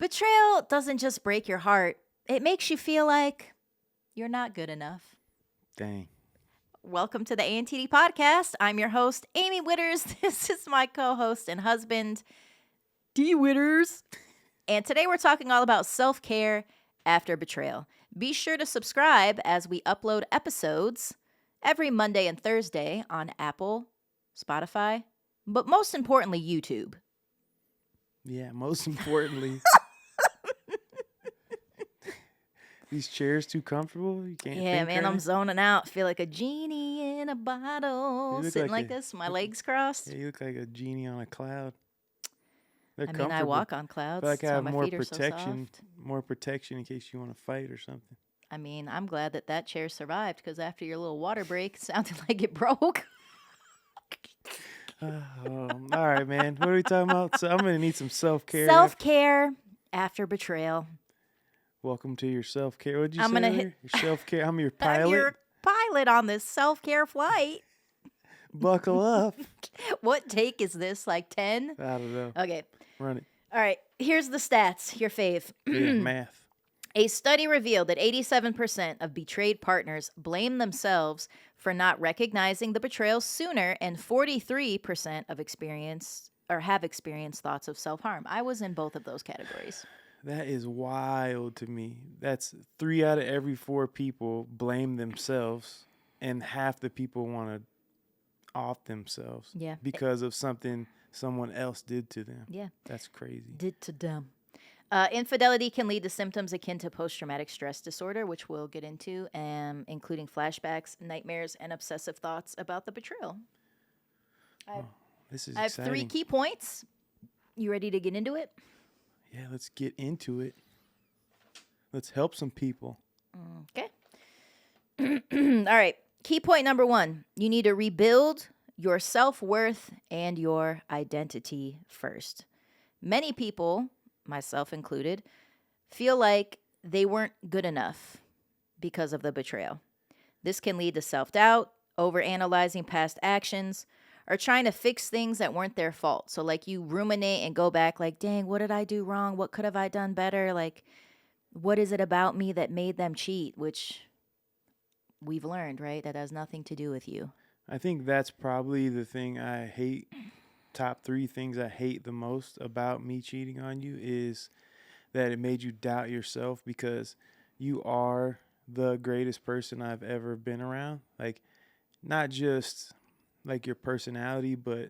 Betrayal doesn't just break your heart, it makes you feel like you're not good enough. Dang. Welcome to the A&TD podcast. I'm your host, Amee Widders. This is my co-host and husband, D. Widders. And today we're talking all about self-care after betrayal. Be sure to subscribe as we upload episodes every Monday and Thursday on Apple, Spotify, but most importantly, YouTube. Yeah, most importantly. These chairs too comfortable? You can't Yeah, think man, right I'm now? zoning out. Feel like a genie in a bottle, You look sitting like like a this, my legs crossed. yeah, you look like a genie on a cloud. They're I mean, I comfortable. walk on I clouds. feel like I That's why have my feet are so soft. more protection in case you want to fight or something. I mean, I'm glad that chair survived because after your little water break, it sounded like it broke. All right, man. What are we talking about? So I'm gonna need some self-care. Self-care after betrayal. Welcome to your self-care. What did you I'm say gonna earlier? Your self-care. I'm your I'm pilot. your pilot on this self-care flight. Buckle up. What take is this? Like 10? I don't know. Okay. Run it. All right. Here's the stats. Your fave. Yeah, math. A study revealed that 87% of betrayed partners blame themselves for not recognizing the betrayal sooner, and 43% of have experienced thoughts of self-harm. I was in both of those categories. That is wild to me. That's 3 out of every 4 people blame themselves, and half the people want to off themselves Yeah. because of something someone else did to them. Yeah. That's crazy. Did to them. Infidelity can lead to symptoms akin to post-traumatic stress disorder, which we'll get into, including flashbacks, nightmares, and obsessive thoughts about the betrayal. This is I have exciting. 3 key points. You ready to get into it? Yeah, let's get into it. Let's help some people. Okay. All right. Key point number 1. You need to rebuild your self-worth and your identity first. Many people, myself included, feel like they weren't good enough because of the betrayal. This can lead to self-doubt, overanalyzing past actions, or trying to fix things that weren't their fault. So like you ruminate and go back like, dang, what did I do wrong? What could have I done better? Like, what is it about me that made them cheat? Which we've learned, right? That has nothing to do with you. I think that's probably the thing I hate. Top 3 things I hate the most about me cheating on you is that it made you doubt yourself, because you are the greatest person I've ever been around. Like, not just like your personality, but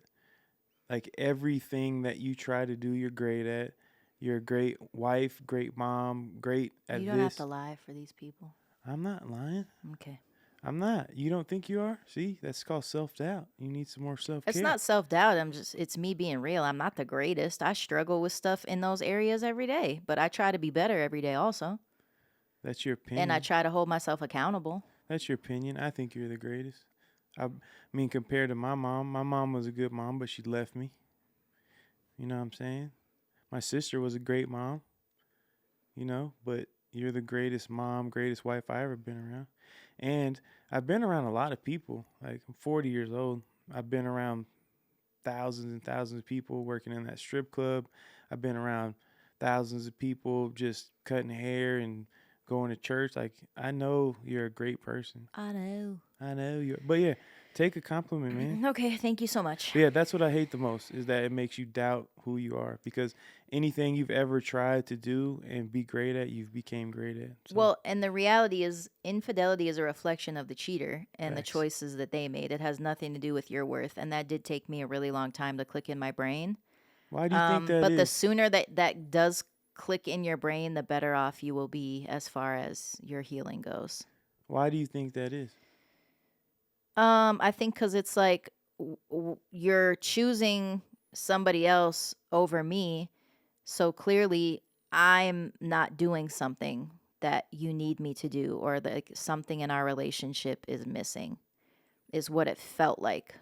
like everything that you try to do, you're great at. You're a great wife, great mom, great at You don't have this. to lie for these people. I'm not lying. Okay. I'm not. You don't think you are? See, that's called self-doubt. You need some more self-care. It's not self-doubt. It's me being real. I'm not the greatest. I struggle with stuff in those areas every day, but I try to be better every day also. That's your opinion. And I try to hold myself accountable. That's your opinion. I think you're the greatest. I mean, compared to my mom was a good mom, but she left me. You know what I'm saying? My sister was a great mom, but you're the greatest mom, greatest wife I ever been around. And I've been around a lot of people. Like, I'm 40 years old. I've been around thousands and thousands of people working in that strip club. I've been around thousands of people just cutting hair and going to church. Like, I know you're a great person. I know. But yeah, take a compliment, man. Okay, thank you so much. But yeah, that's what I hate the most, is that it makes you doubt who you are, because anything you've ever tried to do and be great at, you've became great at. So, Well, and the reality is infidelity is a reflection of the cheater and Facts. the choices that they made. It has nothing to do with your worth, and that did take me a really long time to click in my brain. why do you think that But is? the sooner that does click in your brain, the better off you will be as far as your healing goes. Why do you think that is? I think because it's like you're choosing somebody else over me, so clearly I'm not doing something that you need me to do, or that something in our relationship is missing, is what it felt like.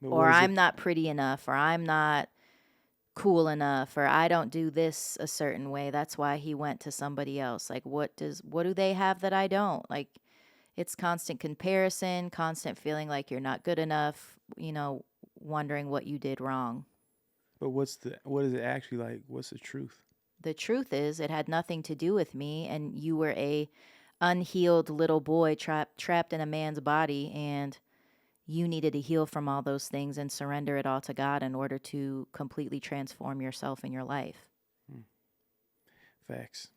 But Or what is I'm it? not pretty enough, or I'm not cool enough, or I don't do this a certain way. That's why he went to somebody else. Like, what do they have that I don't? Like, it's constant comparison, constant feeling like you're not good enough, wondering what you did wrong. But what is it actually like? What's the truth? The truth is, it had nothing to do with me, and you were a unhealed little boy trapped in a man's body, and you needed to heal from all those things and surrender it all to God in order to completely transform yourself and your life. Facts.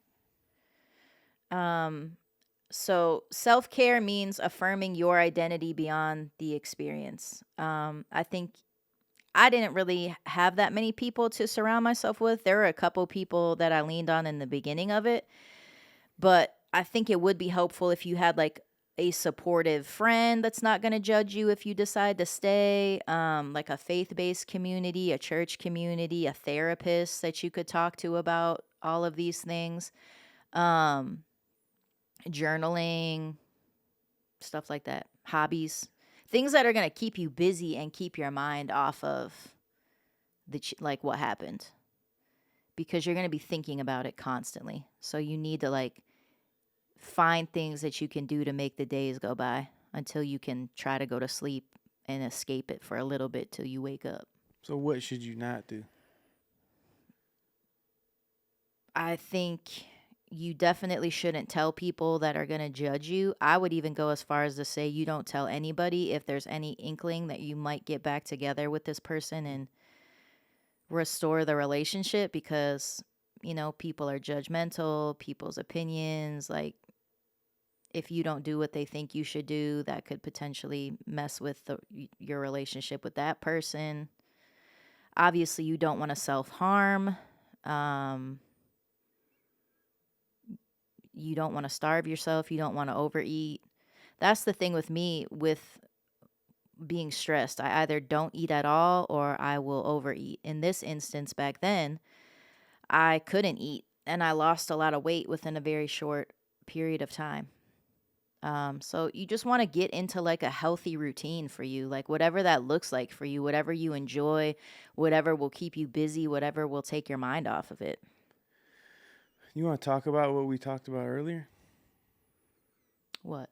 So self-care means affirming your identity beyond the experience. I think I didn't really have that many people to surround myself with. There were a couple people that I leaned on in the beginning of it, but I think it would be helpful if you had like a supportive friend that's not going to judge you if you decide to stay, like a faith-based community, a church community, a therapist that you could talk to about all of these things, um, journaling, stuff like that, hobbies, things that are going to keep you busy and keep your mind off of like what happened, because you're going to be thinking about it constantly. So you need to like find things that you can do to make the days go by until you can try to go to sleep and escape it for a little bit till you wake up. So what should you not do? I think you definitely shouldn't tell people that are going to judge you. I would even go as far as to say you don't tell anybody if there's any inkling that you might get back together with this person and restore the relationship, because, you know, people are judgmental, people's opinions, like if you don't do what they think you should do, that could potentially mess with your relationship with that person. Obviously, you don't want to self harm. Um, you don't want to starve yourself. You don't want to overeat. That's the thing with me with being stressed. I either don't eat at all or I will overeat. In this instance, back then, I couldn't eat and I lost a lot of weight within a very short period of time. So you just want to get into like a healthy routine for you, like whatever that looks like for you, whatever you enjoy, whatever will keep you busy, whatever will take your mind off of it. You want to talk about what we talked about earlier? What?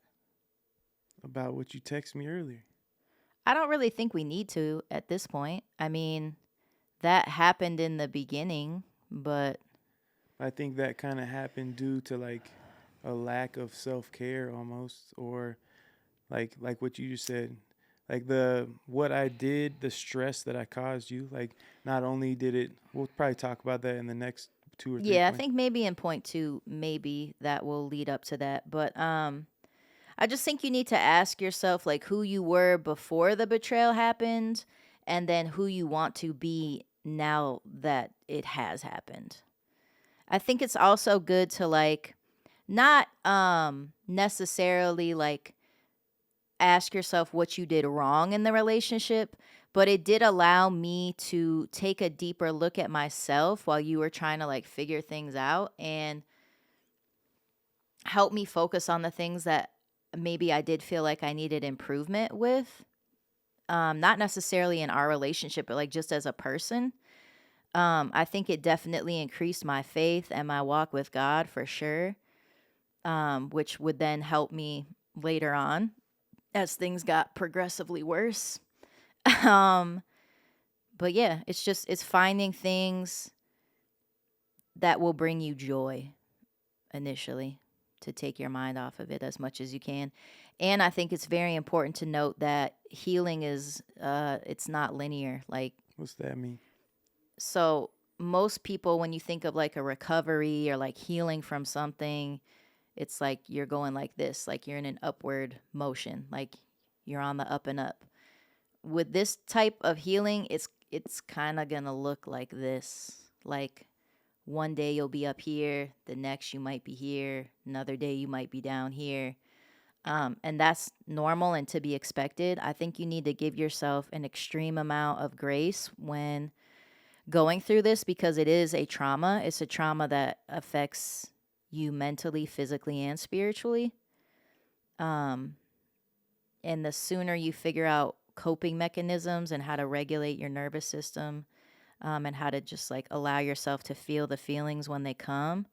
About what you texted me earlier. I don't really think we need to at this point. I mean, that happened in the beginning, but I think that kind of happened due to like a lack of self-care almost, or like what you just said, like the what I did, the stress that I caused you. Like not only did it, we'll probably talk about that in the next two or three yeah, I points. think maybe in point two, maybe that will lead up to that. But I just think you need to ask yourself like who you were before the betrayal happened and then who you want to be now that it has happened. I think it's also good to like not necessarily like ask yourself what you did wrong in the relationship, but it did allow me to take a deeper look at myself while you were trying to like figure things out and help me focus on the things that maybe I did feel like I needed improvement with. Not necessarily in our relationship, but like just as a person. I think it definitely increased my faith and my walk with God for sure, which would then help me later on as things got progressively worse. um, but yeah, it's finding things that will bring you joy initially to take your mind off of it as much as you can. And I think it's very important to note that healing is it's not linear. Like, What's that mean? so most people when you think of like a recovery or like healing from something, it's like you're going like this, like you're in an upward motion, like you're on the up and up. With this type of healing, it's kind of going to look like this. Like one day you'll be up here, the next you might be here, another day you might be down here. And that's normal and to be expected. I think you need to give yourself an extreme amount of grace when going through this because it is a trauma. It's a trauma that affects you mentally, physically, and spiritually. Um, and the sooner you figure out coping mechanisms and how to regulate your nervous system, and how to just like allow yourself to feel the feelings when they come,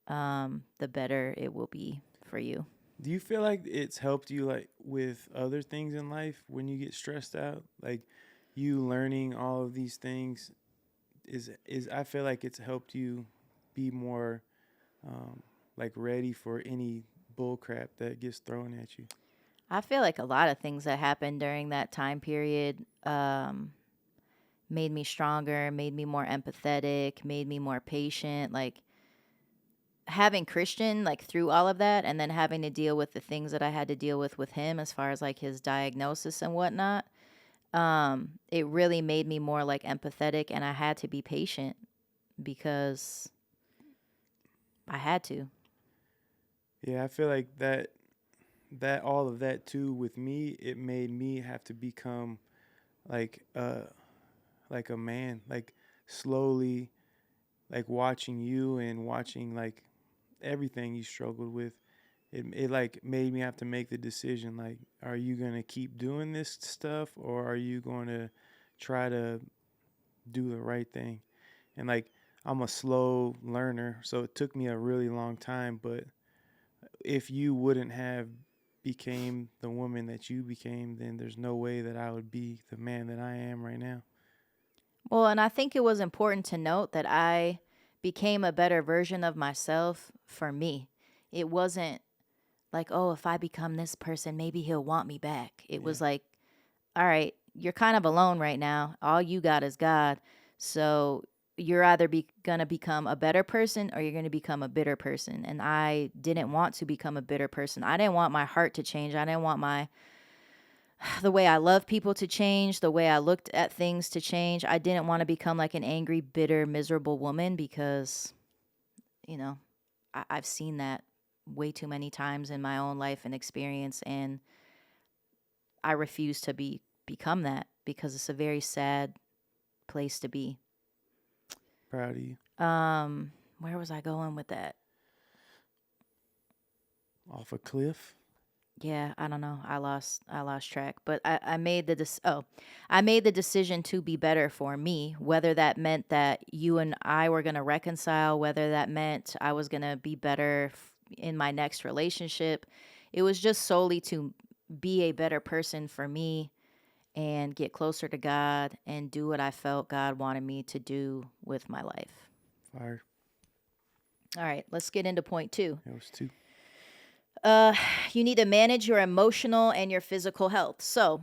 the better it will be for you. Do you feel like it's helped you like with other things in life when you get stressed out? Like you learning all of these things is I feel like it's helped you be more like ready for any bull crap that gets thrown at you. I feel like a lot of things that happened during that time period made me stronger, made me more empathetic, made me more patient. Like having Christian, like through all of that, and then having to deal with the things that I had to deal with him as far as like his diagnosis and whatnot. It really made me more like empathetic, and I had to be patient because I had to. Yeah, I feel like that all of that too with me, it made me have to become like like a man, like slowly, like watching you and watching like everything you struggled with. It like made me have to make the decision, like, are you gonna keep doing this stuff, or are you going to try to do the right thing? And like, I'm a slow learner, so it took me a really long time. But if you wouldn't have became the woman that you became, then there's no way that I would be the man that I am right now. Well, and I think it was important to note that I became a better version of myself for me. It wasn't like, oh, if I become this person, maybe he'll want me back. It Yeah, was like, all right, you're kind of alone right now. All you got is God. So you're either going to become a better person or you're going to become a bitter person. And I didn't want to become a bitter person. I didn't want my heart to change. I didn't want the way I love people to change, the way I looked at things to change. I didn't want to become like an angry, bitter, miserable woman because, you know, I've seen that way too many times in my own life and experience. And I refuse to become that because it's a very sad place to be. proud of you. Where was I going with that? Off a cliff. Yeah, I don't know. I lost track. But I made I made the decision to be better for me, whether that meant that you and I were gonna reconcile, whether that meant I was gonna be better in my next relationship. It was just solely to be a better person for me and get closer to God and do what I felt God wanted me to do with my life. Fire. All right, let's get into point 2. That was two. You need to manage your emotional and your physical health. So,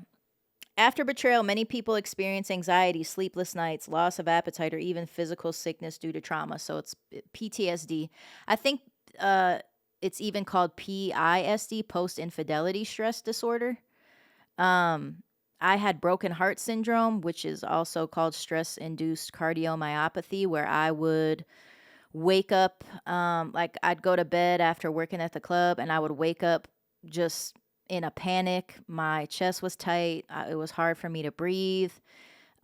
after betrayal, many people experience anxiety, sleepless nights, loss of appetite, or even physical sickness due to trauma. So, it's PTSD. I think it's even called PISD, post infidelity stress disorder. Um, I had broken heart syndrome, which is also called stress induced cardiomyopathy, where I would wake up, like I'd go to bed after working at the club and I would wake up just in a panic. My chest was tight. It was hard for me to breathe.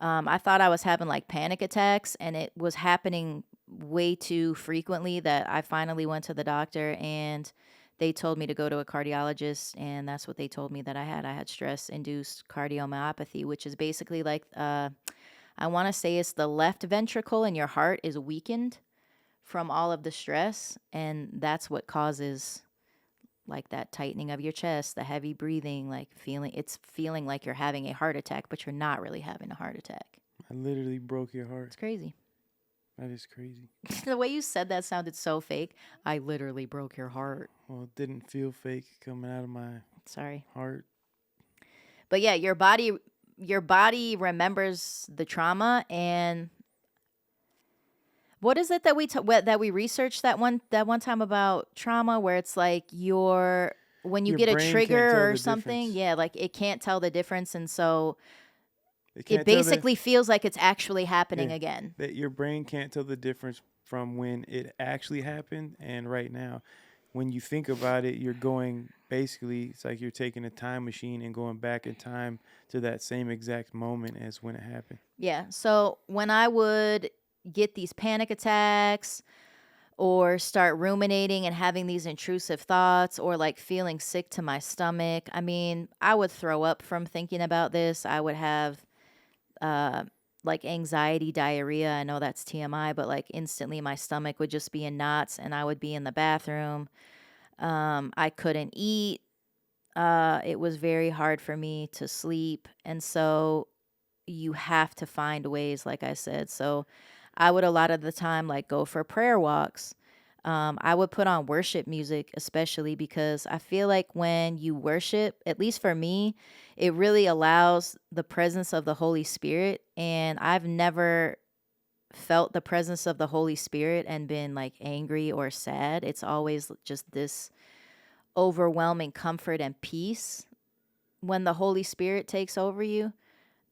I thought I was having like panic attacks, and it was happening way too frequently that I finally went to the doctor and they told me to go to a cardiologist. And that's what they told me that I had. I had stress induced cardiomyopathy, which is basically like, I want to say it's the left ventricle in your heart is weakened from all of the stress, and that's what causes like that tightening of your chest, the heavy breathing, like feeling like you're having a heart attack, but you're not really having a heart attack. I literally broke your heart. It's crazy. That is crazy. The way you said that sounded so fake. I literally broke your heart. Well, it didn't feel fake coming out of my Sorry. heart. But yeah, your body remembers the trauma. And what is it that that we researched that one time about trauma, where it's like when you Your get a brain can't tell trigger or the something, difference. yeah, like it can't tell the difference, and so It it can't tell the basically feels like it's actually happening yeah, again. that your brain can't tell the difference from when it actually happened and right now. When you think about it, you're going basically, it's like you're taking a time machine and going back in time to that same exact moment as when it happened. Yeah. So when I would get these panic attacks or start ruminating and having these intrusive thoughts or like feeling sick to my stomach, I mean, I would throw up from thinking about this. I would have uh, like anxiety diarrhea. I know that's TMI, but like instantly my stomach would just be in knots and I would be in the bathroom. I couldn't eat. It was very hard for me to sleep. And so you have to find ways, like I said. So I would a lot of the time like go for prayer walks. I would put on worship music, especially because I feel like when you worship, at least for me, it really allows the presence of the Holy Spirit. And I've never felt the presence of the Holy Spirit and been like angry or sad. It's always just this overwhelming comfort and peace when the Holy Spirit takes over you.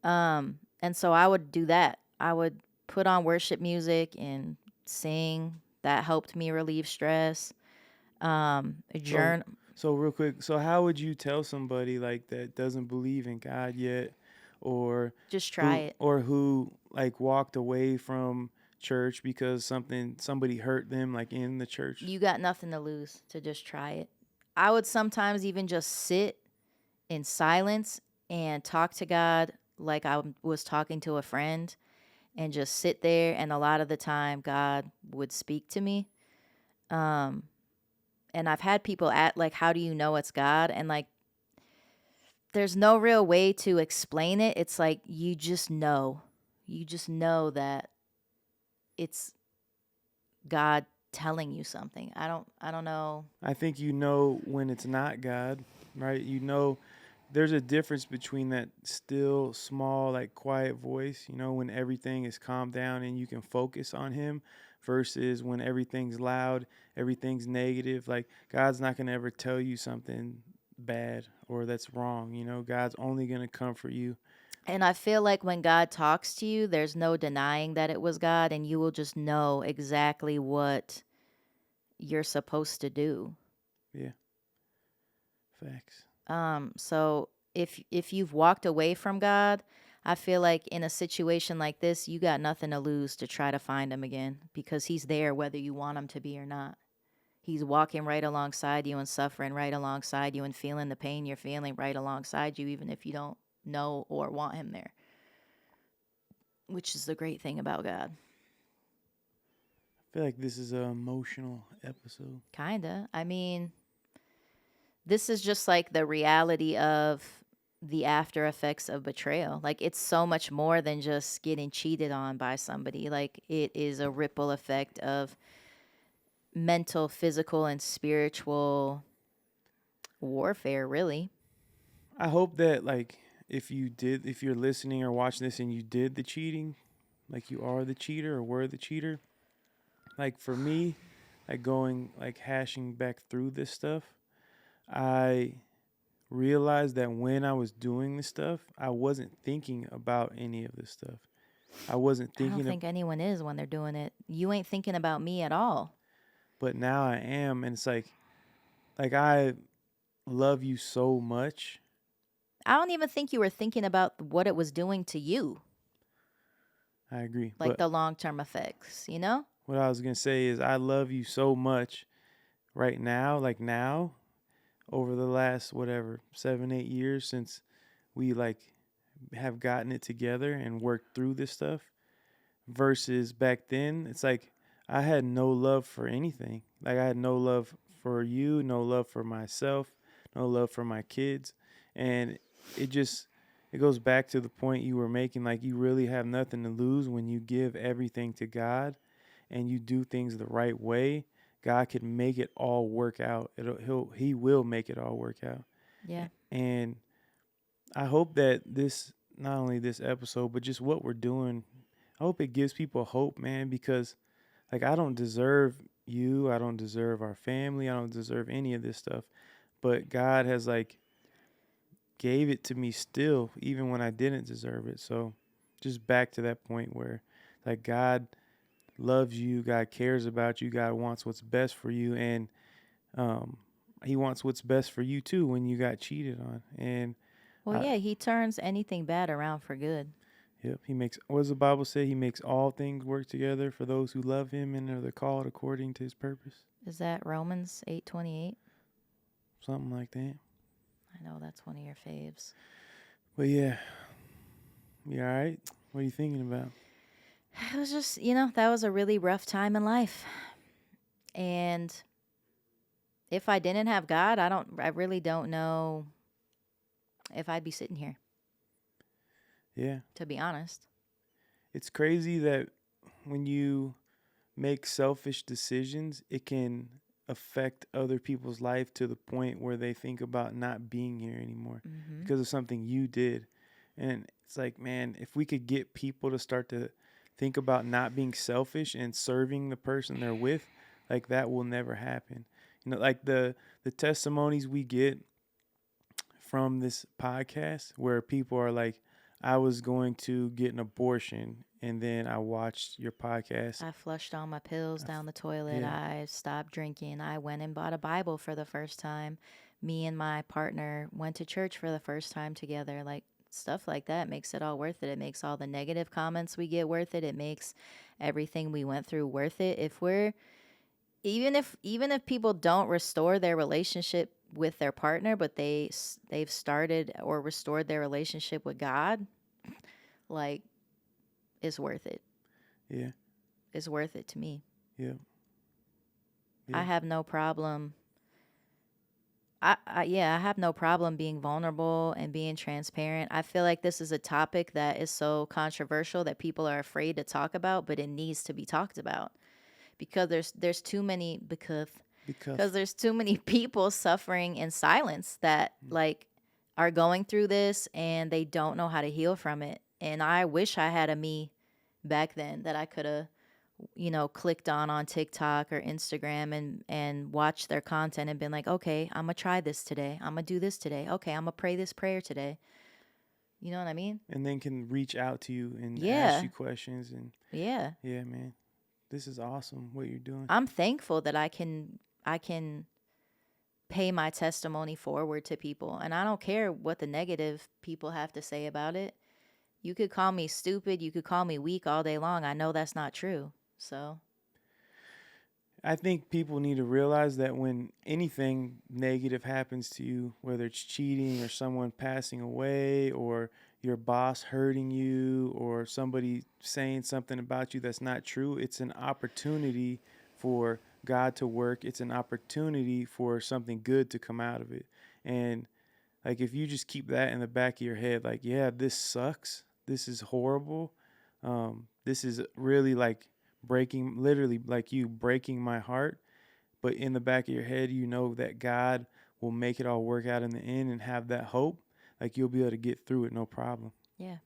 And so I would do that. I would put on worship music and sing. That helped me relieve stress. A So, journal. so real quick, so how would you tell somebody like that doesn't believe in God yet, or Just try it. who like walked away from church because somebody hurt them like in the church? You got nothing to lose to just try it. I would sometimes even just sit in silence and talk to God like I was talking to a friend and just sit there. And a lot of the time, God would speak to me. Um, and I've had people at like, how do you know it's God? And like, there's no real way to explain it. It's like you just know. You just know that it's God telling you something. I don't know. I think you know when it's not God, right? You know there's a difference between that still small like quiet voice, you know, when everything is calmed down and you can focus on him versus when everything's loud, everything's negative. Like God's not going to ever tell you something bad or that's wrong, you know. God's only going to comfort you. And I feel like when God talks to you, there's no denying that it was God and you will just know exactly what you're supposed to do. Yeah. Facts. So if you've walked away from God, I feel like in a situation like this, you got nothing to lose to try to find him again because he's there whether you want him to be or not. He's walking right alongside you and suffering right alongside you and feeling the pain you're feeling right alongside you, even if you don't know or want him there, which is the great thing about God. I feel like this is an emotional episode. Kinda. I mean, this is just like the reality of the after effects of betrayal. Like it's so much more than just getting cheated on by somebody. Like it is a ripple effect of mental, physical, and spiritual warfare, really. I hope that like if you're listening or watching this and you did the cheating, like you are the cheater or were the cheater, like for me, like going like hashing back through this stuff, I realized that when I was doing this stuff, I wasn't thinking about any of this stuff. I wasn't I don't thinking of, think anyone is when they're doing it. You ain't thinking about me at all. but now I am, and it's like I love you so much. I don't even think you were thinking about what it was doing to you, I agree, like but the long term effects, you know? what I was gonna say is I love you so much right now, like now, over the last whatever 7 8 years since we like have gotten it together and worked through this stuff versus back then it's like I had no love for anything. Like I had no love for you, no love for myself, no love for my kids. And it just it goes back to the point you were making, like you really have nothing to lose when you give everything to God and you do things the right way. God can make it all work out. He will make it all work out. Yeah. And I hope that this not only this episode but just what we're doing, I hope it gives people hope, man, because like I don't deserve you, I don't deserve our family, I don't deserve any of this stuff. But God has like gave it to me still even when I didn't deserve it. So just back to that point where like God loves you, God cares about you, God wants what's best for you, and um he wants what's best for you too when you got cheated on. And Well, I, yeah, he turns anything bad around for good. yep, he makes, what does the Bible say? He makes all things work together for those who love him and are the called according to his purpose. Is that Romans 8:28? Something like that. I know that's one of your faves. But yeah, you all right? What are you thinking about? It was just, you know, that was a really rough time in life. And if I didn't have God, I really don't know if I'd be sitting here, Yeah, to be honest. it's crazy that when you make selfish decisions, it can affect other people's life to the point where they think about not being here anymore Mm-hmm. because of something you did. And it's like, man, if we could get people to start to think about not being selfish and serving the person they're with, like that will never happen. You know, like the testimonies we get from this podcast where people are like, I was going to get an abortion and then I watched your podcast. I flushed all my pills down the toilet. Yeah. I stopped drinking. I went and bought a Bible for the first time. Me and my partner went to church for the first time together. Like stuff like that makes it all worth it. It makes all the negative comments we get worth it. It makes everything we went through worth it. If we're even if people don't restore their relationship with their partner, but they've started or restored their relationship with God, like it's worth it. Yeah. It's worth it to me. Yeah. I Yeah. have no problem. I have no problem being vulnerable and being transparent. I feel like this is a topic that is so controversial that people are afraid to talk about, but it needs to be talked about because there's too many because Because there's too many people suffering in silence that like are going through this and they don't know how to heal from it. And I wish I had a me back then that I could have clicked on TikTok or Instagram and watched their content and been like, okay, I'm gonna try this today. I'm gonna do this today. Okay, I'm gonna pray this prayer today. You know what I mean? and then can reach out to you and ask Yeah, you questions and yeah. yeah, man. This is awesome what you're doing. I'm thankful that I can pay my testimony forward to people, and I don't care what the negative people have to say about it. You could call me stupid, you could call me weak all day long. I know that's not true. So, I think people need to realize that when anything negative happens to you, whether it's cheating or someone passing away or your boss hurting you or somebody saying something about you that's not true, it's an opportunity for God to work. It's an opportunity for something good to come out of it. And like if you just keep that in the back of your head, like, yeah, this sucks. This is horrible. This is really like breaking, literally like you breaking my heart. But in the back of your head, you know that God will make it all work out in the end and have that hope. Like you'll be able to get through it, no problem. yeah.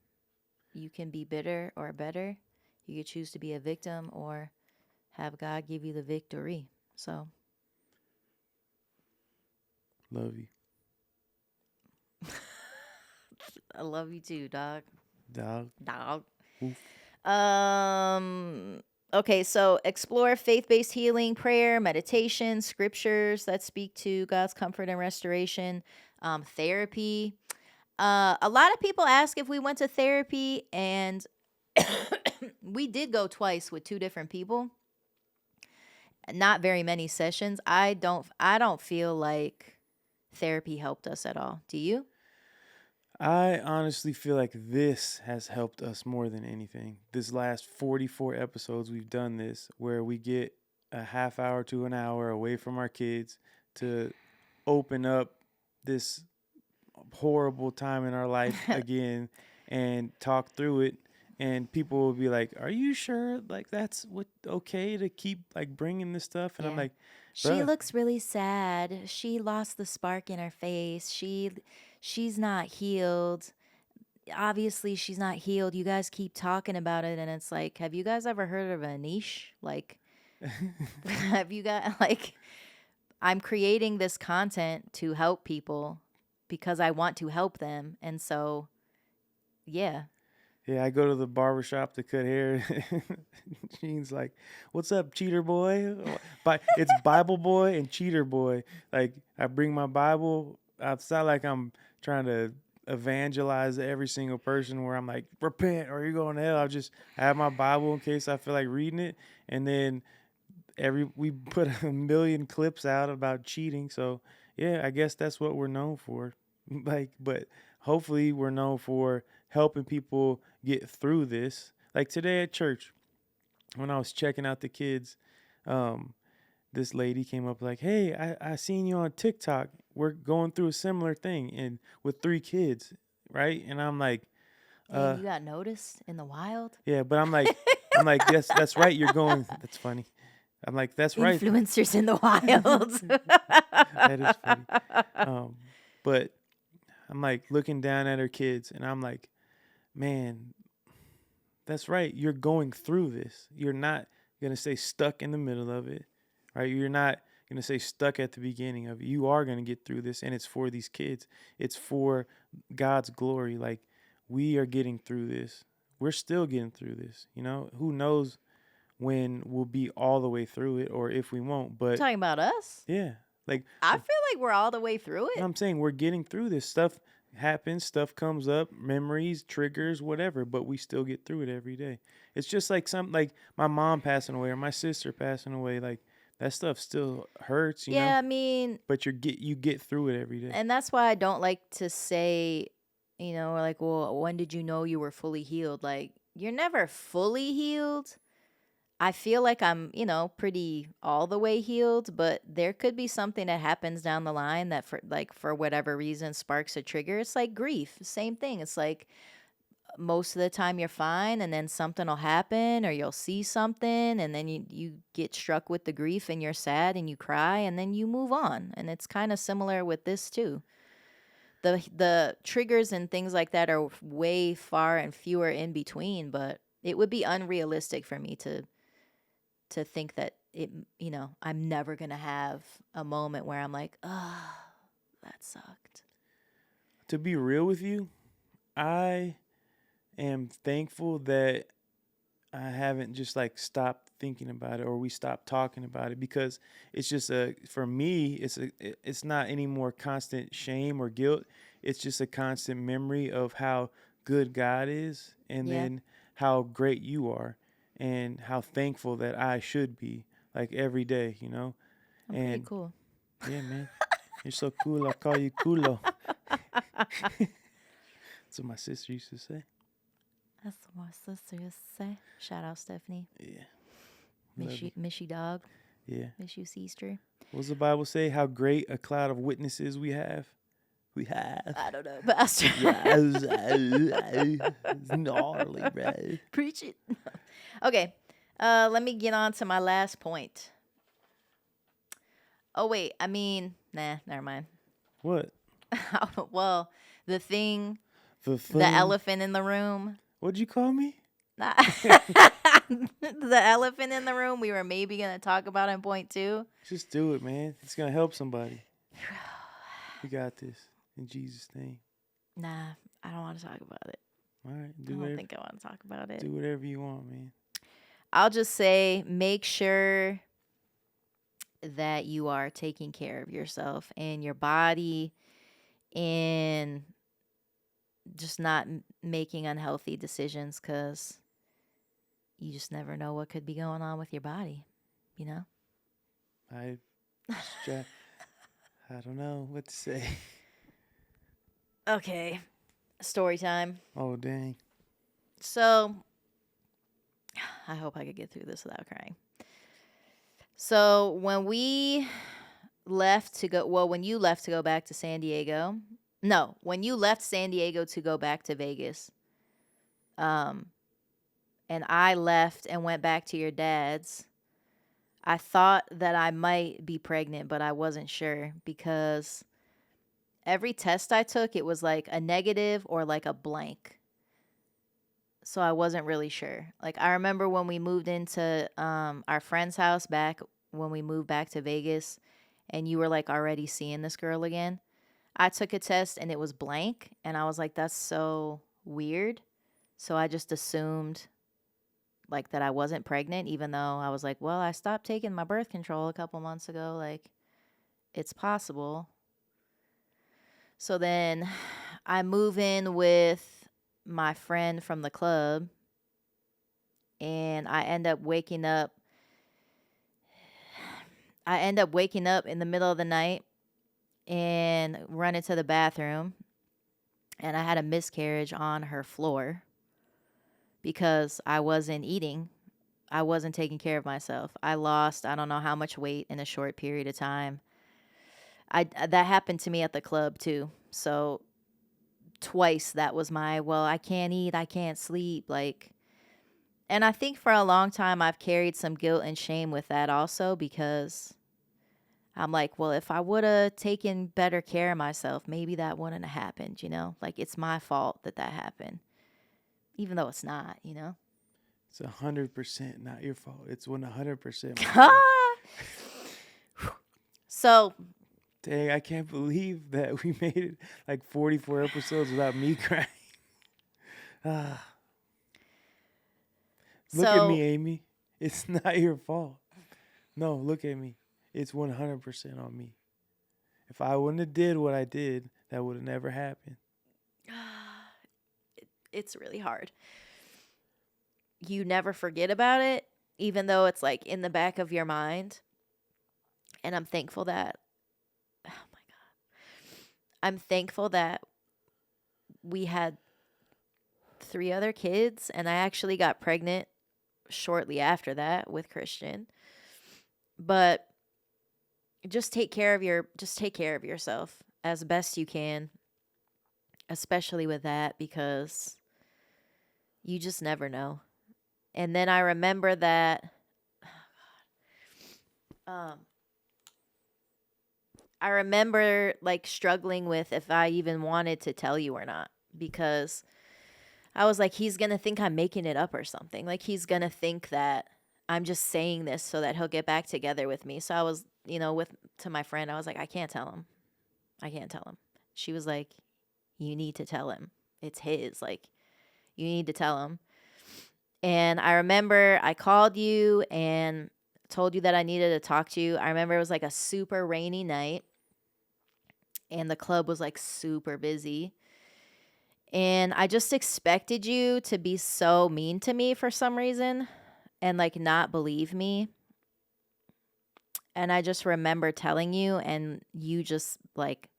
You can be bitter or better. You could choose to be a victim or have God give you the victory. So, Love you, I love you too, dog. dog. Dog. Oof. Okay, so explore faith-based healing, prayer, meditation, scriptures that speak to God's comfort and restoration, therapy. A lot of people ask if we went to therapy, and we did go twice with two different people. Not very many sessions. I don't feel like therapy helped us at all. Do you? I honestly feel like this has helped us more than anything. This last 44 episodes we've done this where we get a half hour to an hour away from our kids to open up this horrible time in our life again and talk through it, and people will be like, are you sure like that's what okay to keep like bringing this stuff? And I'm Yeah. like, She bruh, looks really sad. She lost the spark in her face. She's not healed. Obviously, she's not healed. You guys keep talking about it and it's like, have you guys ever heard of a niche? Like have you got like I'm creating this content to help people because I want to help them. And so, yeah. yeah, I go to the barber shop to cut hair. Jean's like, what's up, cheater boy? But it's Bible boy and cheater boy. Like I bring my Bible. It's not like I'm trying to evangelize every single person where I'm like, repent or you're going to hell. I have my Bible in case I feel like reading it. And then we put a million clips out about cheating. So yeah, I guess that's what we're known for. Like, but hopefully we're known for helping people get through this. Like today at church, when I was checking out the kids, um, this lady came up like, hey, I seen you on TikTok. We're going through a similar thing and with 3 kids, right? And I'm like, Dang, you got noticed in the wild? yeah, but I'm like, I'm like, that's right. You're going. That's funny. I'm like, that's right. Influencers in the wild. That is funny. Um, but I'm like looking down at her kids, and I'm like, man, that's right. You're going through this. You're not gonna stay stuck in the middle of it, right? You're not gonna stay stuck at the beginning of it. You are gonna get through this, and it's for these kids. It's for God's glory. Like, we are getting through this. We're still getting through this. You know, who knows when we'll be all the way through it, or if we won't. But Talking about us? yeah, like I feel like we're all the way through it. I'm saying, we're getting through this. Stuff happens, stuff comes up, memories, triggers, whatever, but we still get through it every day. It's just like like my mom passing away or my sister passing away. Like, that stuff still hurts, you Yeah, know. I mean, But you get through it every day. and that's why I don't like to say, like, well, when did you know you were fully healed? Like, you're never fully healed. I feel like I'm, pretty all the way healed, but there could be something that happens down the line that for whatever reason sparks a trigger. It's like grief, same thing. It's like most of the time you're fine and then something will happen or you'll see something and then you get struck with the grief and you're sad and you cry and then you move on. And it's kind of similar with this too. The triggers and things like that are way far and fewer in between, but it would be unrealistic for me to think that I'm never going to have a moment where I'm like, oh, that sucked. To be real with you, I am thankful that I haven't just like stopped thinking about it, or we stopped talking about it, because it's just for me, it's not any more constant shame or guilt. It's just a constant memory of how good God is, and Yeah. then how great you are, and how thankful that I should be, like, every day, you know. I'm pretty And cool. yeah, man, you're so cool. I call you culo. That's what my sister used to say. That's what my sister used to say. Shout out Stephanie. Yeah. Miss you dog. Yeah. Miss you sister. What does the Bible say? How great a cloud of witnesses we have. We have. I don't know, Pastor. It's gnarly, bro. Preach it. Okay. Let me get on to my last point. Oh wait, never mind. What? Well, the thing, The the elephant in the room. What'd you call me? The elephant in the room we were maybe going to talk about in point 2. Just do it, man. It's gonna help somebody. We got this. In Jesus' name. Nah, I don't want to talk about it. All right. I don't think I want to talk about it. Do whatever you want, man. I'll just say make sure that you are taking care of yourself and your body and just not making unhealthy decisions, because you just never know what could be going on with your body, you know? I don't know what to say. Okay, story time. Oh, dang. So, I hope I could get through this without crying. So, when you left to go back to San Diego, when you left San Diego to go back to Vegas, and I left and went back to your dad's, I thought that I might be pregnant, but I wasn't sure, because every test I took, it was like a negative or like a blank. So I wasn't really sure. Like, I remember when we moved into our friend's house back when we moved back to Vegas, and you were like already seeing this girl again. I took a test and it was blank, and I was like, that's so weird. So I just assumed like that I wasn't pregnant, even though I was like, well, I stopped taking my birth control a couple months ago. Like, it's possible. So then I move in with my friend from the club, and I end up waking up in the middle of the night and running to the bathroom, and I had a miscarriage on her floor because I wasn't eating. I wasn't taking care of myself. I lost I don't know how much weight in a short period of time. That happened to me at the club too. So twice that was I can't eat, I can't sleep, like, And I think for a long time I've carried some guilt and shame with that also, because I'm like, well, if I would have taken better care of myself, maybe that wouldn't have happened, you know? Like, it's my fault that that happened, even though it's not, you know? It's 100% not your fault. It's 100% my fault. So, Dang, I can't believe that we made it like 44 episodes without me crying. Ah, look at me, so Amy. It's not your fault. No, look at me. It's 100% on me. If I wouldn't have did what I did, that would have never happened. it's really hard. You never forget about it, even though it's like in the back of your mind. And I'm thankful that, oh my God, I'm thankful that we had 3 other kids, and I actually got pregnant shortly after that with Christian. But just take care of yourself as best you can, especially with that, because you just never know. And then I remember that um I remember like struggling with if I even wanted to tell you or not, because I was like, he's going to think I'm making it up or something. Like, he's going to think that I'm just saying this so that he'll get back together with me. So I was, to my friend, I was like, I can't tell him. I can't tell him. She was like, you need to tell him. It's his. Like, you need to tell him. And I remember I called you and told you that I needed to talk to you. I remember it was like a super rainy night and the club was like super busy. And I just expected you to be so mean to me for some reason and like not believe me. And I just remember telling you, and you just like,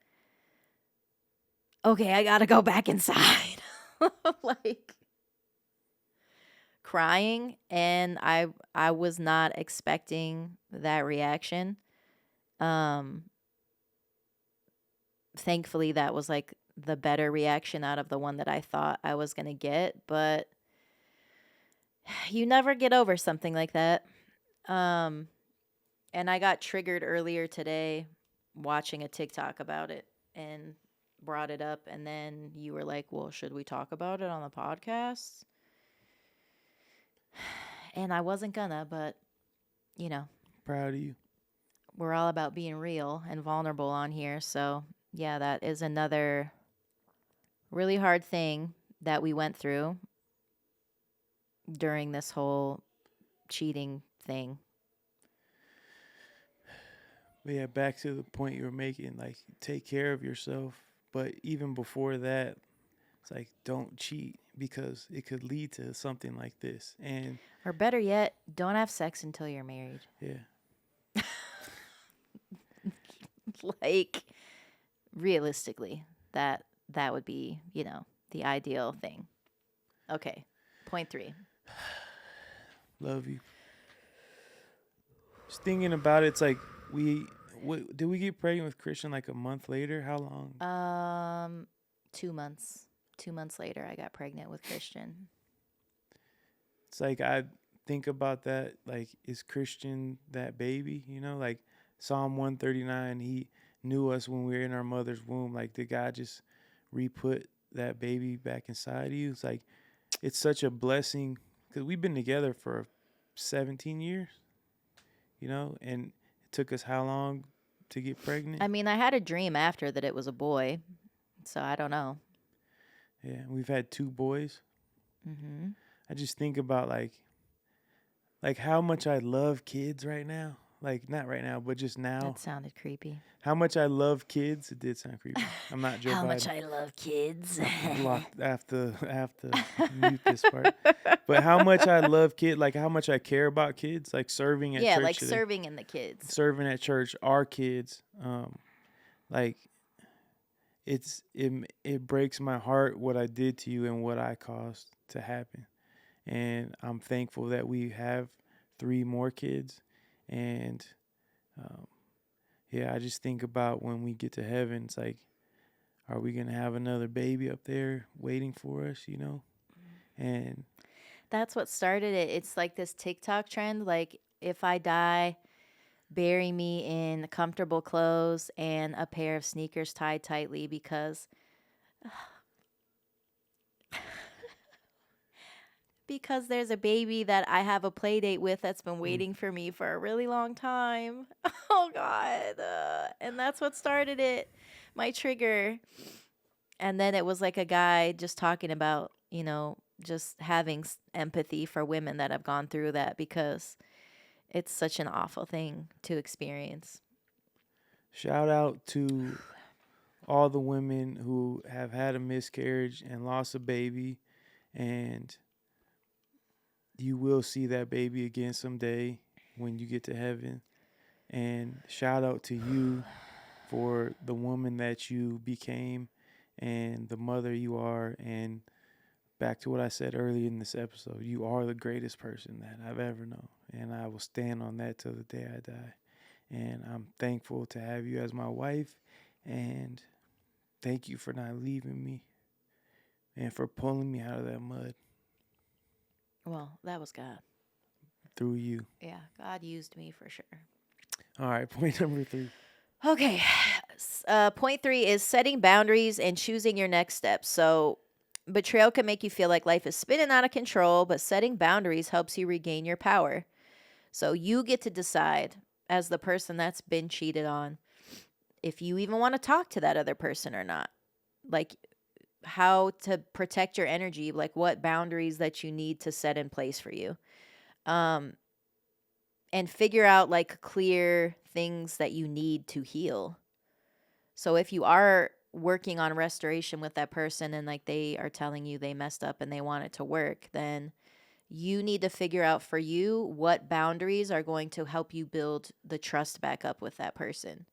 okay, I gotta go back inside. Like crying. And I was not expecting that reaction. Um Thankfully that was like the better reaction out of the one that I thought I was gonna get, but you never get over something like that. Um And I got triggered earlier today watching a TikTok about it and brought it up. And then you were like, well, should we talk about it on the podcast? And I wasn't gonna, but you know, Proud of you. we're all about being real and vulnerable on here. So, yeah, that is another really hard thing that we went through during this whole cheating thing. But yeah, back to the point you were making, like take care of yourself. But even before that, it's like don't cheat because it could lead to something like this. And Or better yet, don't have sex until you're married. yeah, Like, realistically, that would be, the ideal thing. Okay. Point 3. love you. Just thinking about it, it's like did we get pregnant with Christian like a month later? How long? 2 months. 2 months later I got pregnant with Christian. It's like I think about that. Like, is Christian that baby? You know, like Psalm 139. He knew us when we were in our mother's womb. Like, did God just re-put that baby back inside of you? It's like it's such a blessing because we've been together for 17 years. You know, and it took us how long to get pregnant? I mean, I had a dream after that it was a boy. So I don't know. Yeah, we've had 2 boys. Mhm. I just think about like how much I love kids right now. Like not right now, but just now. That sounded creepy. How much I love kids. It did sound creepy. I'm not Joe How Biden. much I love kids. Block. I have to mute this part. But how much I love kids. Like how much I care about kids. Like serving at Yeah, church like today. serving in the kids. Serving at church, our kids. Like it breaks my heart what I did to you and what I caused to happen. And I'm thankful that we have 3 more kids. And um, yeah, I just think about when we get to heaven, it's like, are we gonna have another baby up there waiting for us? You know, and That's what started it. It's like this TikTok trend. Like, if I die, bury me in comfortable clothes and a pair of sneakers tied tightly because there's a baby that I have a play date with that's been Mm. waiting for me for a really long time. Oh God. And that's what started it. My trigger. And then it was like a guy just talking about, just having empathy for women that have gone through that because it's such an awful thing to experience. Shout out to all the women who have had a miscarriage and lost a baby, and you will see that baby again someday when you get to heaven. And shout out to you for the woman that you became and the mother you are. And back to what I said earlier in this episode, you are the greatest person that I've ever known. And I will stand on that till the day I die. And I'm thankful to have you as my wife. And thank you for not leaving me and for pulling me out of that mud Well, that was God. through you. Yeah, God used me for sure. All right, point number 3. Okay. Point 3 is setting boundaries and choosing your next steps. So, betrayal can make you feel like life is spinning out of control, but setting boundaries helps you regain your power. So, you get to decide, as the person that's been cheated on, if you even want to talk to that other person or not. Like, how to protect your energy, like what boundaries that you need to set in place for you. Um, and figure out like clear things that you need to heal. So if you are working on restoration with that person and like they are telling you they messed up and they want it to work, then you need to figure out for you what boundaries are going to help you build the trust back up with that person.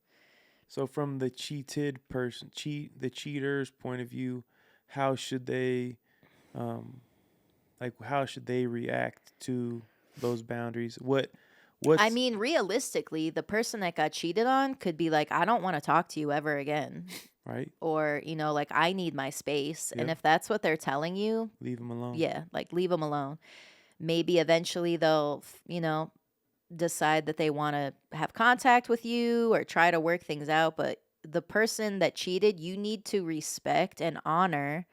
So from the the cheater's point of view, how should they, um, how should they react to those boundaries? I What's mean, realistically, the person that got cheated on could be like, I don't want to talk to you ever again. right? Or, like, I need my space. And Yep. if that's what they're telling you, Leave them alone. yeah, like leave them alone. Maybe eventually they'll, decide that they want to have contact with you or try to work things out. But the person that cheated, you need to respect and honor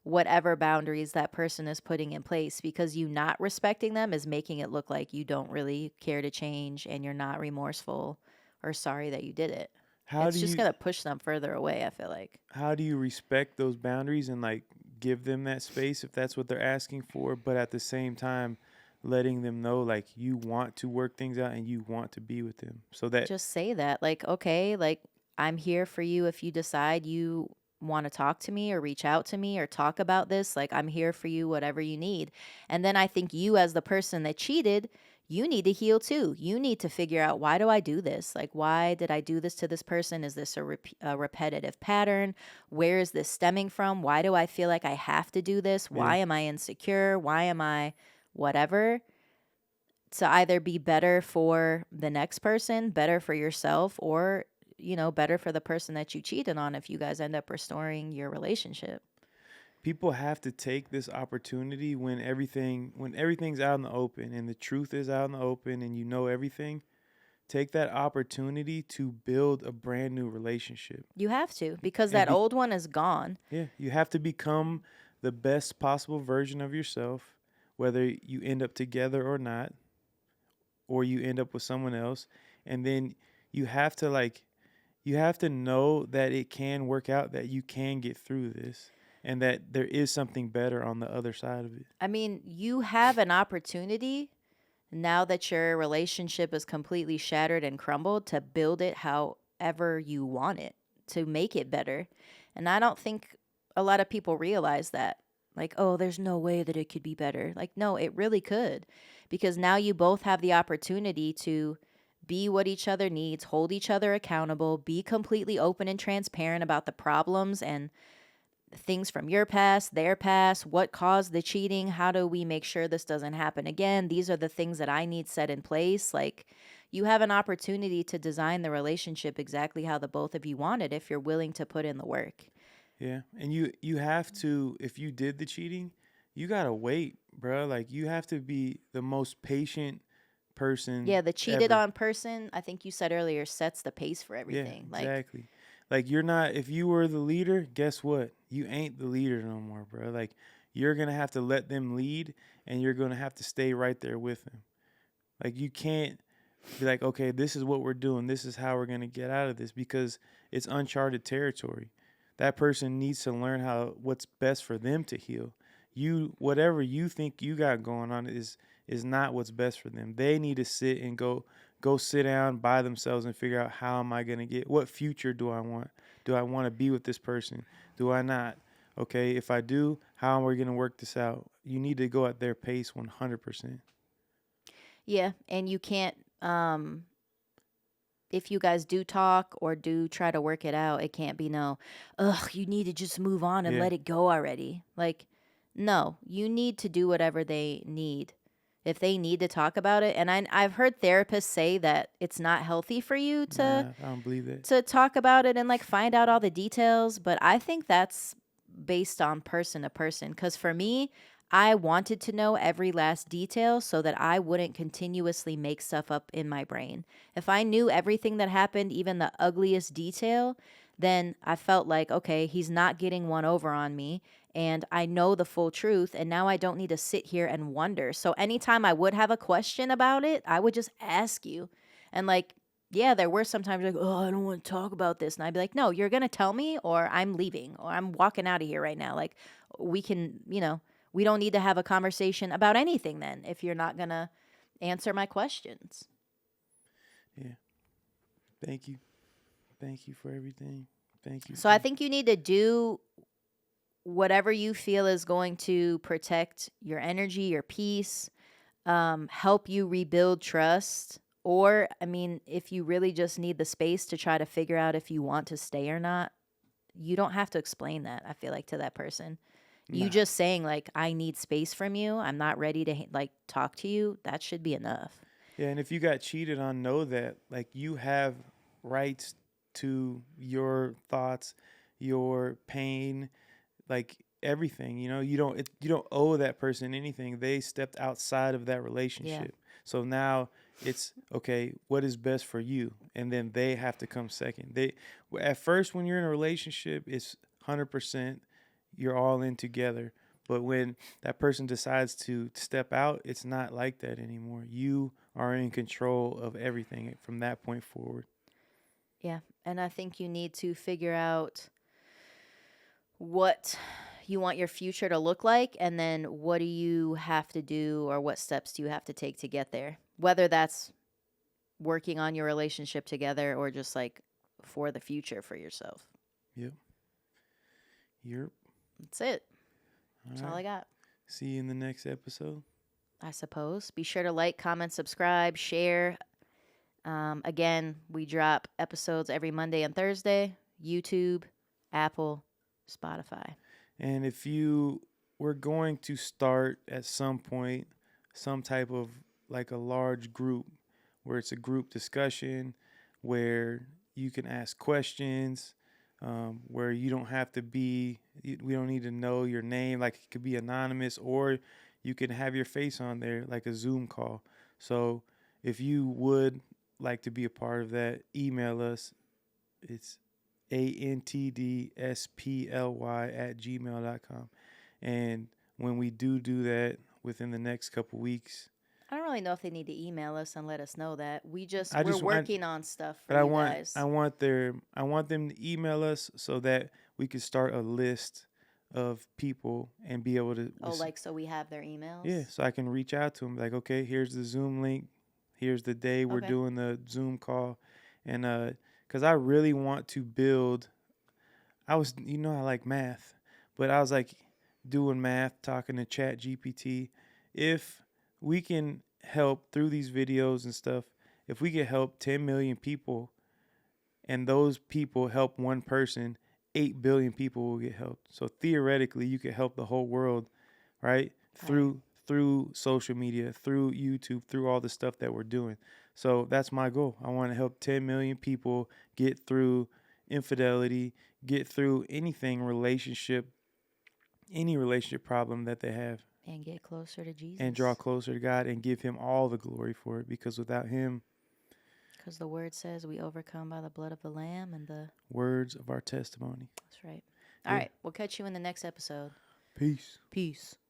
whatever boundaries that person is putting in place, because you not respecting them is making it look like you don't really care to change and you're not remorseful or sorry that you did it. How It's do just you going to push them further away, I feel like. how do you respect those boundaries and like give them that space if that's what they're asking for, but at the same time letting them know like you want to work things out and you want to be with them so that Just say that, like, okay, like, I'm here for you if you decide you want to talk to me or reach out to me or talk about this. Like, I'm here for you, whatever you need. And then I think you, as the person that cheated, you need to heal too. You need to figure out, why do I do this? Like, why did I do this to this person? Is this a repetitive pattern? Where is this stemming from? Why do I feel like I have to do this? yeah. Why am I insecure? Why am I whatever? To either be better for the next person, better for yourself, or, better for the person that you cheated on if you guys end up restoring your relationship. People have to take this opportunity when everything's out in the open and the truth is out in the open and you know everything. Take that opportunity to build a brand new relationship. You have to, because And that old one is gone. yeah, you have to become the best possible version of yourself, whether you end up together or not, or you end up with someone else. And then you have to you have to know that it can work out, that you can get through this, and that there is something better on the other side of it. I mean, you have an opportunity now that your relationship is completely shattered and crumbled to build it however you want it, to make it better. And I don't think a lot of people realize that. Like, oh, there's no way that it could be better. Like, no, it really could. Because now you both have the opportunity to be what each other needs, hold each other accountable, be completely open and transparent about the problems and things from your past, their past, what caused the cheating, how do we make sure this doesn't happen again? These are the things that I need set in place. Like, you have an opportunity to design the relationship exactly how the both of you want it if you're willing to put in the work. Yeah, and you have to, if you did the cheating, you gotta wait, bro. Like you have to be the most patient person Yeah, the cheated ever. on person, I think you said earlier, sets the pace for Yeah, everything. Like, exactly. Like you're not. If you were the leader, guess what? You ain't the leader no more, bro. Like you're gonna have to let them lead, and you're gonna have to stay right there with them. Like you can't be like, okay, this is what we're doing. This is how we're gonna get out of this because it's uncharted territory. That person needs to learn how what's best for them to heal. You whatever you think you got going on is not what's best for them. They need to sit and go sit down by themselves and figure out how am I gonna get what future do I want? Do I want to be with this person? Do I not? Okay, if I do, how are we gonna work this out? You need to go at their pace 100%. yeah, and you can't if you guys do talk or do try to work it out, it can't be no, ugh, you need to just move on and Yeah. let it go already. Like, no, you need to do whatever they need. If they need to talk about it, and I've heard therapists say that it's not healthy for you Nah, I don't believe that. to talk about it and like find out all the details, but I think that's based on person to person. Because for me, I wanted to know every last detail so that I wouldn't continuously make stuff up in my brain. If I knew everything that happened, even the ugliest detail, then I felt like, okay, he's not getting one over on me. And I know the full truth. And now I don't need to sit here and wonder. So anytime I would have a question about it, I would just ask you. And like, yeah, there were sometimes like, oh, I don't want to talk about this. And I'd be like, no, you're going to tell me or I'm leaving or I'm walking out of here right now. Like, we can, we don't need to have a conversation about anything then if you're not going to answer my questions. Yeah. Thank you. Thank you for everything. Thank you So I for. think you need to do whatever you feel is going to protect your energy, your peace, help you rebuild trust. Or, I mean, if you really just need the space to try to figure out if you want to stay or not, you don't have to explain that, I feel like, to that person. You Nah. just saying, like, I need space from you. I'm not ready to, like, talk to you. That should be enough. Yeah, and if you got cheated on, know that like you have rights to your thoughts, your pain, like everything. You don't owe that person anything. They stepped outside of that Yeah. relationship. So now it's okay, what is best for you? And then they have to come second. They at first when you're in a relationship, it's 100% you're all in together. But when that person decides to step out, it's not like that anymore. You are in control of everything from that point forward. Yeah. And I think you need to figure out what you want your future to look like and then what do you have to do or what steps do you have to take to get there, whether that's working on your relationship together or just like for the future for yourself. Yep. Yep. That's it. All That's all right. I got. See you in the next episode. I suppose be sure to like, comment, subscribe, share. Again, we drop episodes every Monday and Thursday. YouTube, Apple, Spotify. And if you were going to start at some point some type of like a large group where it's a group discussion where you can ask questions, where you don't have to be, we don't need to know your name, like it could be anonymous, or you can have your face on there like a Zoom call. So if you would like to be a part of that, email us. It's antdsply@gmail.com. And when we do that within the next couple weeks, I don't really know if they need to email us and let us know that. I We're just want, working on stuff for but you guys. I want them to email us so that we could start a list of people and be able to, Oh, like so we have their emails? yeah, so I can reach out to them like, okay, here's the Zoom link, here's the day we're Okay. doing the Zoom call, and because I really want to build. I was, I like math, but I was like doing math, talking to Chat GPT. If we can help through these videos and stuff, if we can help 10 million people and those people help one person, 8 billion people will get helped. So theoretically, you could help the whole world, right? Right. Through social media, through YouTube, through all the stuff that we're doing. So that's my goal. I want to help 10 million people get through infidelity, get through anything relationship any relationship problem that they have, And get closer to Jesus. and draw closer to God and give him all the glory for it, because without him, because the word says we overcome by the blood of the Lamb and the words of our testimony. That's right. All right. We'll catch you in the next episode. Peace. Peace.